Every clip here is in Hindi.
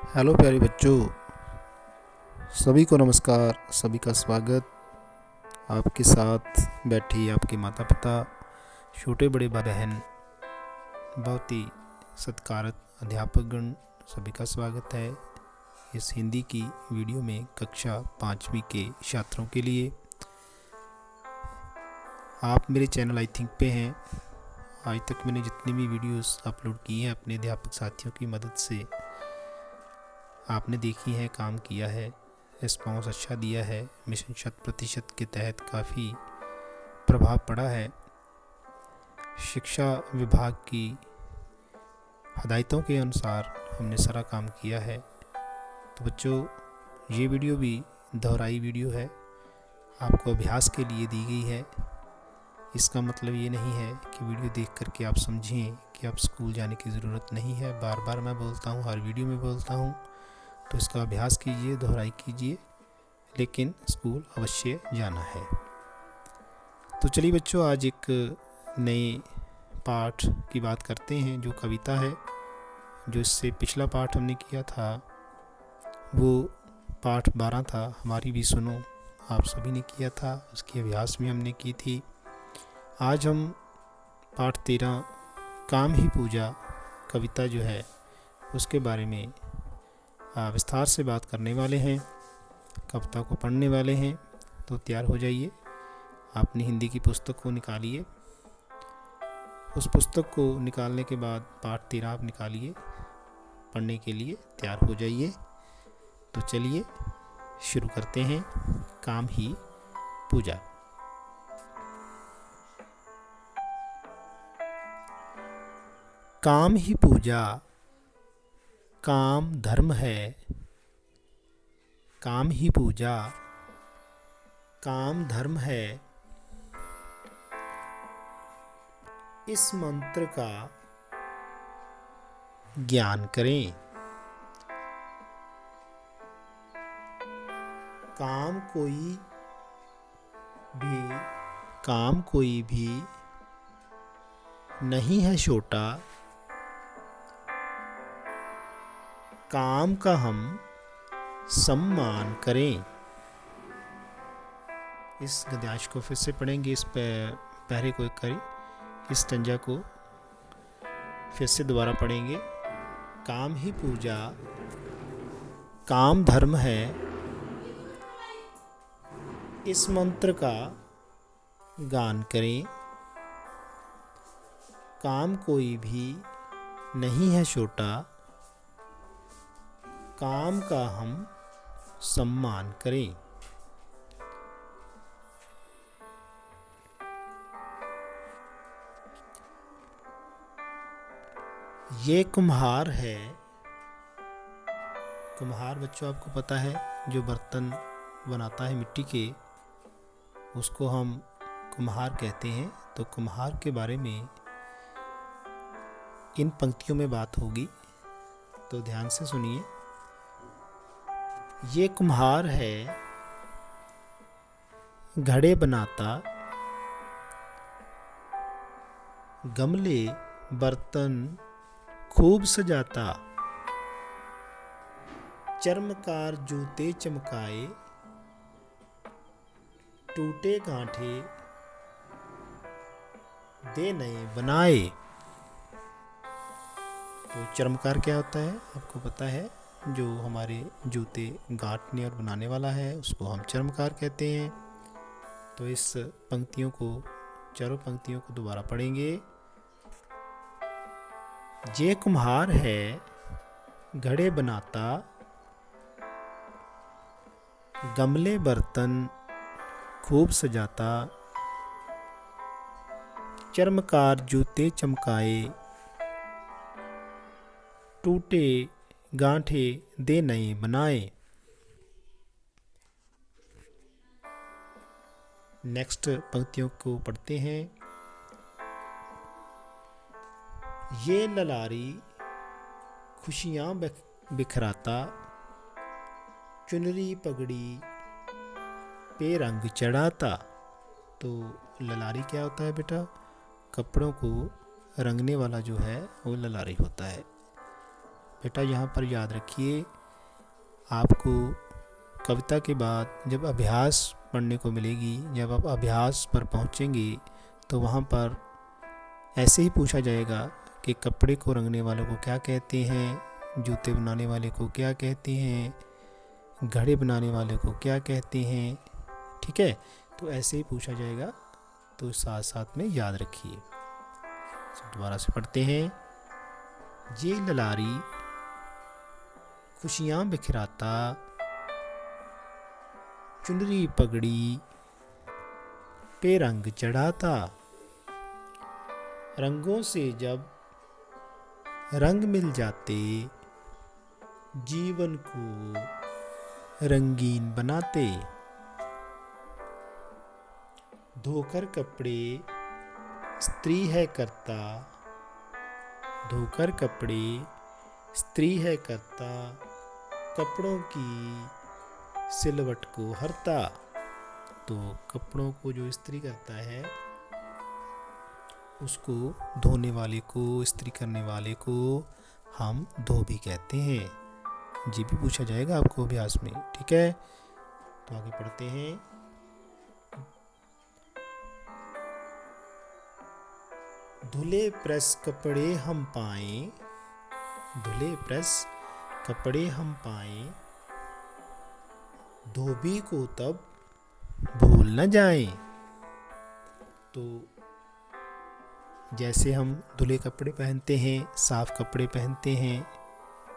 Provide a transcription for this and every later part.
हेलो प्यारे बच्चों, सभी को नमस्कार। सभी का स्वागत। आपके साथ बैठी आपके माता पिता, छोटे बड़े भाई बहन, बहुत ही सत्कारत अध्यापकगण, सभी का स्वागत है इस हिंदी की वीडियो में कक्षा 5वीं के छात्रों के लिए। आप मेरे चैनल आई थिंक पे हैं। आज तक मैंने जितनी भी वीडियोस अपलोड की हैं अपने अध्यापक साथियों की मदद से आपने देखी है, काम किया है, रिस्पॉन्स अच्छा दिया है। मिशन 100% के तहत काफ़ी प्रभाव पड़ा है। शिक्षा विभाग की हदायतों के अनुसार हमने सारा काम किया है। तो बच्चों, ये वीडियो भी दोहराई वीडियो है, आपको अभ्यास के लिए दी गई है। इसका मतलब ये नहीं है कि वीडियो देख करके आप समझें कि आप स्कूल जाने की ज़रूरत नहीं है। बार बार मैं बोलता हूँ, हर वीडियो में बोलता हूँ, तो इसका अभ्यास कीजिए, दोहराई कीजिए, लेकिन स्कूल अवश्य जाना है। तो चलिए बच्चों, आज एक नए पाठ की बात करते हैं जो कविता है। जो इससे पिछला पाठ हमने किया था वो पाठ 12 था, हमारी भी सुनो, आप सभी ने किया था, उसकी अभ्यास भी हमने की थी। आज हम पाठ 13 काम ही पूजा कविता जो है उसके बारे में विस्तार से बात करने वाले हैं, कविता को पढ़ने वाले हैं। तो तैयार हो जाइए, आपने हिंदी की पुस्तक को निकालिए। उस पुस्तक को निकालने के बाद पाठ 13 आप निकालिए, पढ़ने के लिए तैयार हो जाइए। तो चलिए शुरू करते हैं। काम ही पूजा। काम ही पूजा, काम धर्म है। काम ही पूजा, काम धर्म है। इस मंत्र का ज्ञान करें। काम कोई भी नहीं है छोटा। काम का हम सम्मान करें। इस गद्यांश को फिर से पढ़ेंगे, इस पहरे को एक करें, इस तंजा को फिर से दोबारा पढ़ेंगे। काम ही पूजा, काम धर्म है। इस मंत्र का गान करें। काम कोई भी नहीं है छोटा। काम का हम सम्मान करें। ये कुम्हार है। कुम्हार बच्चों आपको पता है, जो बर्तन बनाता है मिट्टी के, उसको हम कुम्हार कहते हैं। तो कुम्हार के बारे में इन पंक्तियों में बात होगी, तो ध्यान से सुनिए। ये कुम्हार है, घड़े बनाता, गमले बर्तन खूब सजाता, चर्मकार जूते चमकाए, टूटे गांठे दे नए बनाए। तो चर्मकार क्या होता है आपको पता है, जो हमारे जूते गांठने और बनाने वाला है उसको हम चर्मकार कहते हैं। तो इस पंक्तियों को, चारों पंक्तियों को दोबारा पढ़ेंगे। ये कुम्हार है, घड़े बनाता, गमले बर्तन खूब सजाता, चर्मकार जूते चमकाए, टूटे गांठे दे नए बनाए। नेक्स्ट पंक्तियों को पढ़ते हैं। ये ललारी खुशियाँ बिखराता, चुनरी पगड़ी पे रंग चढ़ाता। तो ललारी क्या होता है बेटा, कपड़ों को रंगने वाला जो है वो ललारी होता है। बेटा यहाँ पर याद रखिए आपको कविता के बाद जब अभ्यास पढ़ने को मिलेगी, जब आप अभ्यास पर पहुँचेंगे तो वहाँ पर ऐसे ही पूछा जाएगा कि कपड़े को रंगने वालों को क्या कहते हैं, जूते बनाने वाले को क्या कहते हैं, घड़े बनाने वाले को क्या कहते हैं। ठीक है, तो ऐसे ही पूछा जाएगा, तो साथ साथ में याद रखिए। दोबारा से पढ़ते हैं। ये ललारी खुशियाँ बिखराता, चुनरी पगड़ी पे रंग चढ़ाता, रंगों से जब रंग मिल जाते, जीवन को रंगीन बनाते। धोकर कपड़े स्त्री है करता, धोकर कपड़े स्त्री है करता, कपड़ों की सिलवट को हरता। तो कपड़ों को जो इस्त्री करता है उसको धोने वाले को, इस्त्री करने वाले को हम धोबी कहते हैं। ये भी पूछा जाएगा आपको अभ्यास में। ठीक है, तो आगे पढ़ते हैं। धुले प्रेस कपड़े हम पाएं, धुले प्रेस कपड़े हम पाएं, धोबी को तब भूल न जाएं। तो जैसे हम धुले कपड़े पहनते हैं, साफ कपड़े पहनते हैं,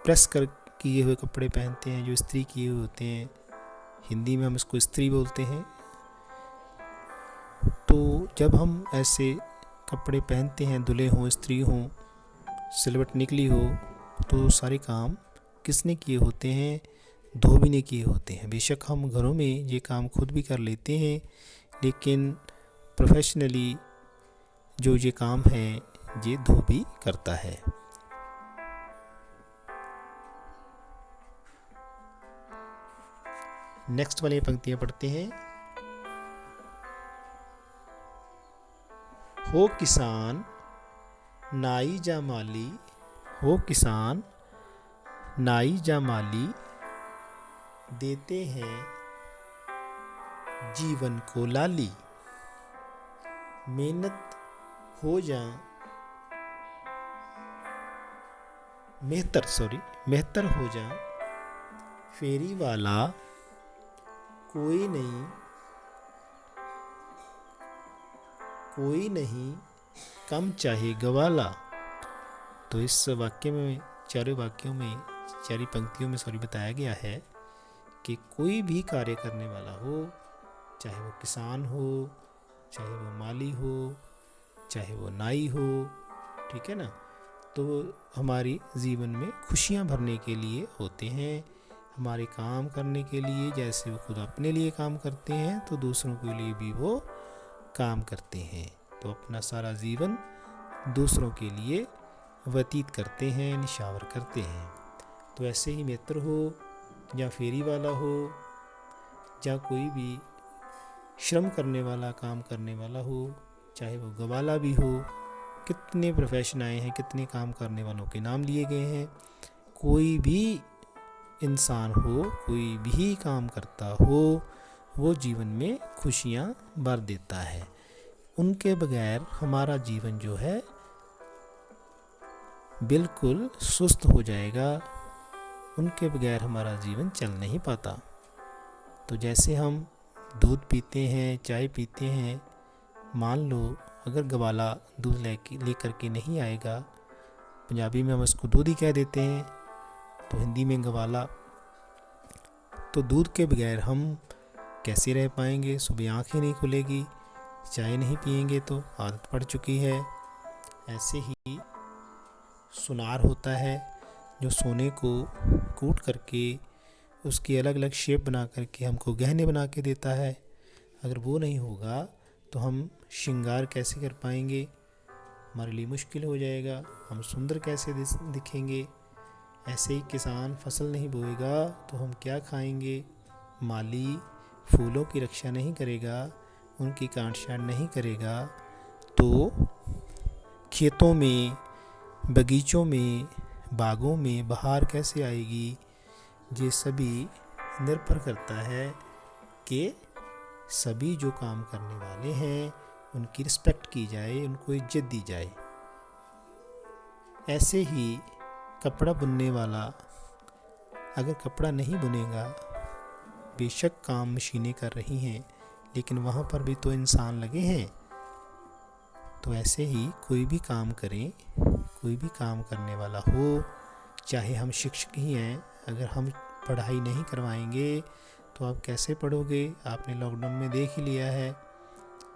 प्रेस कर किए हुए कपड़े पहनते हैं जो इस्त्री किए हुए होते हैं, हिंदी में हम इसको इस्त्री बोलते हैं। तो जब हम ऐसे कपड़े पहनते हैं, धुले हों, इस्त्री हों, सिलवट निकली हो, तो सारे काम किसने किए होते हैं? धोबी ने किए होते हैं। बेशक हम घरों में ये काम खुद भी कर लेते हैं, लेकिन प्रोफेशनली जो ये काम है ये धोबी करता है। नेक्स्ट वाली पंक्तियां पढ़ते हैं। हो किसान नाई जा माली, हो किसान नाई जा माली, देते हैं जीवन को लाली। मेहनत हो जा मेहतर हो जा, फेरी वाला कोई नहीं कम चाहे गवाला। तो इस वाक्य में, चारों पंक्तियों में बताया गया है कि कोई भी कार्य करने वाला हो, चाहे वो किसान हो, चाहे वो माली हो, चाहे वो नाई हो, ठीक है ना, तो हमारी जीवन में खुशियाँ भरने के लिए होते हैं, हमारे काम करने के लिए। जैसे वो खुद अपने लिए काम करते हैं तो दूसरों के लिए भी वो काम करते हैं। तो अपना सारा जीवन दूसरों के लिए व्यतीत करते हैं, निछावर करते हैं। तो ऐसे ही मित्र हो या फेरी वाला हो या कोई भी श्रम करने वाला, काम करने वाला हो, चाहे वो गवाला भी हो, कितने प्रोफेशन आए हैं, कितने काम करने वालों के नाम लिए गए हैं। कोई भी इंसान हो, कोई भी काम करता हो, वो जीवन में खुशियाँ भर देता है। उनके बगैर हमारा जीवन जो है बिल्कुल सुस्त हो जाएगा, उनके बगैर हमारा जीवन चल नहीं पाता। तो जैसे हम दूध पीते हैं, चाय पीते हैं, मान लो अगर गवाला दूध लेकर के नहीं आएगा, पंजाबी में हम उसको दूध ही कह देते हैं, तो हिंदी में गवाला, तो दूध के बगैर हम कैसे रह पाएंगे? सुबह आँख ही नहीं खुलेगी, चाय नहीं पिएंगे तो आदत पड़ चुकी है। ऐसे ही सुनार होता है जो सोने को कूट करके उसकी अलग अलग शेप बना करके हमको गहने बना के देता है। अगर वो नहीं होगा तो हम श्रृंगार कैसे कर पाएंगे? हमारे लिए मुश्किल हो जाएगा, हम सुंदर कैसे दिखेंगे? ऐसे ही किसान फसल नहीं बोएगा तो हम क्या खाएंगे? माली फूलों की रक्षा नहीं करेगा, उनकी काट छांट नहीं करेगा, तो खेतों में, बगीचों में, बागों में बहार कैसे आएगी? ये सभी निर्भर करता है कि सभी जो काम करने वाले हैं उनकी रिस्पेक्ट की जाए, उनको इज्जत दी जाए। ऐसे ही कपड़ा बुनने वाला अगर कपड़ा नहीं बुनेगा, बेशक काम मशीनें कर रही हैं लेकिन वहाँ पर भी तो इंसान लगे हैं। तो ऐसे ही कोई भी काम करें, कोई भी काम करने वाला हो, चाहे हम शिक्षक ही हैं, अगर हम पढ़ाई नहीं करवाएंगे तो आप कैसे पढ़ोगे? आपने लॉकडाउन में देख ही लिया है।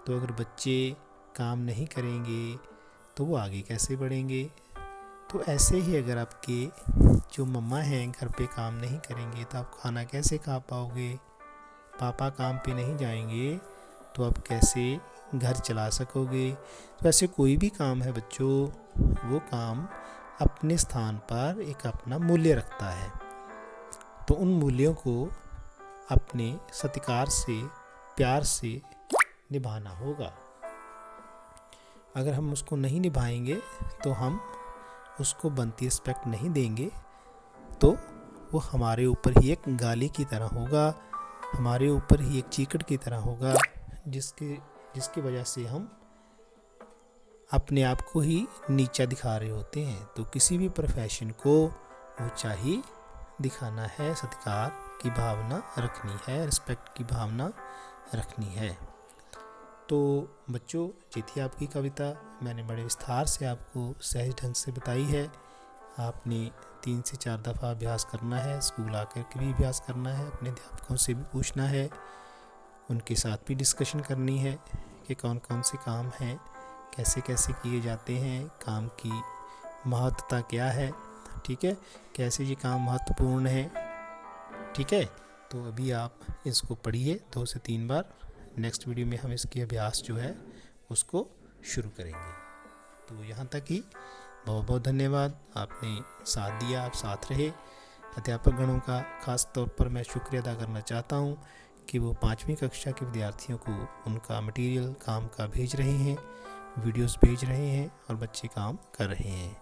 तो अगर बच्चे काम नहीं करेंगे तो वो आगे कैसे बढ़ेंगे? तो ऐसे ही अगर आपके जो मम्मा हैं घर पे काम नहीं करेंगे तो आप खाना कैसे खा पाओगे? पापा काम पे नहीं जाएंगे तो आप कैसे घर चला सकोगे? तो ऐसे कोई भी काम है बच्चों, वो काम अपने स्थान पर एक अपना मूल्य रखता है। तो उन मूल्यों को अपने सत्कार से, प्यार से निभाना होगा। अगर हम उसको नहीं निभाएंगे तो हम उसको बनती रिस्पेक्ट नहीं देंगे तो वो हमारे ऊपर ही एक गाली की तरह होगा, हमारे ऊपर ही एक चीकट की तरह होगा, जिसकी वजह से हम अपने आप को ही नीचा दिखा रहे होते हैं। तो किसी भी प्रोफेशन को ऊंचा ही दिखाना है, सत्कार की भावना रखनी है, रिस्पेक्ट की भावना रखनी है। तो बच्चों, ये थी आपकी कविता। मैंने बड़े विस्तार से आपको सहज ढंग से बताई है। आपने 3 से 4 दफ़ा अभ्यास करना है, स्कूल आकर के भी अभ्यास करना है, अपने अध्यापकों से भी पूछना है, उनके साथ भी डिस्कशन करनी है कि कौन कौन से काम हैं, कैसे कैसे किए जाते हैं, काम की महत्वता क्या है, ठीक है, कैसे ये काम महत्वपूर्ण है, ठीक है। तो अभी आप इसको पढ़िए 2 से 3 बार। नेक्स्ट वीडियो में हम इसके अभ्यास जो है उसको शुरू करेंगे। तो यहाँ तक ही, बहुत बहुत धन्यवाद, आपने साथ दिया, आप साथ रहे। अध्यापक गणों का खास तौर पर मैं शुक्रिया अदा करना चाहता हूँ कि वो 5वीं कक्षा के विद्यार्थियों को उनका मटेरियल काम का भेज रहे हैं, वीडियोस भेज रहे हैं और बच्चे काम कर रहे हैं।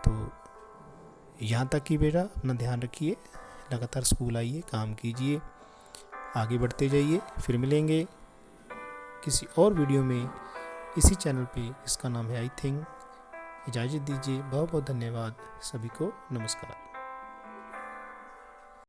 तो यहाँ तक ही बेटा अपना ध्यान रखिए, लगातार स्कूल आइए, काम कीजिए, आगे बढ़ते जाइए। फिर मिलेंगे किसी और वीडियो में इसी चैनल पे, इसका नाम है आई थिंक। इजाज़त दीजिए, बहुत बहुत धन्यवाद, सभी को नमस्कार।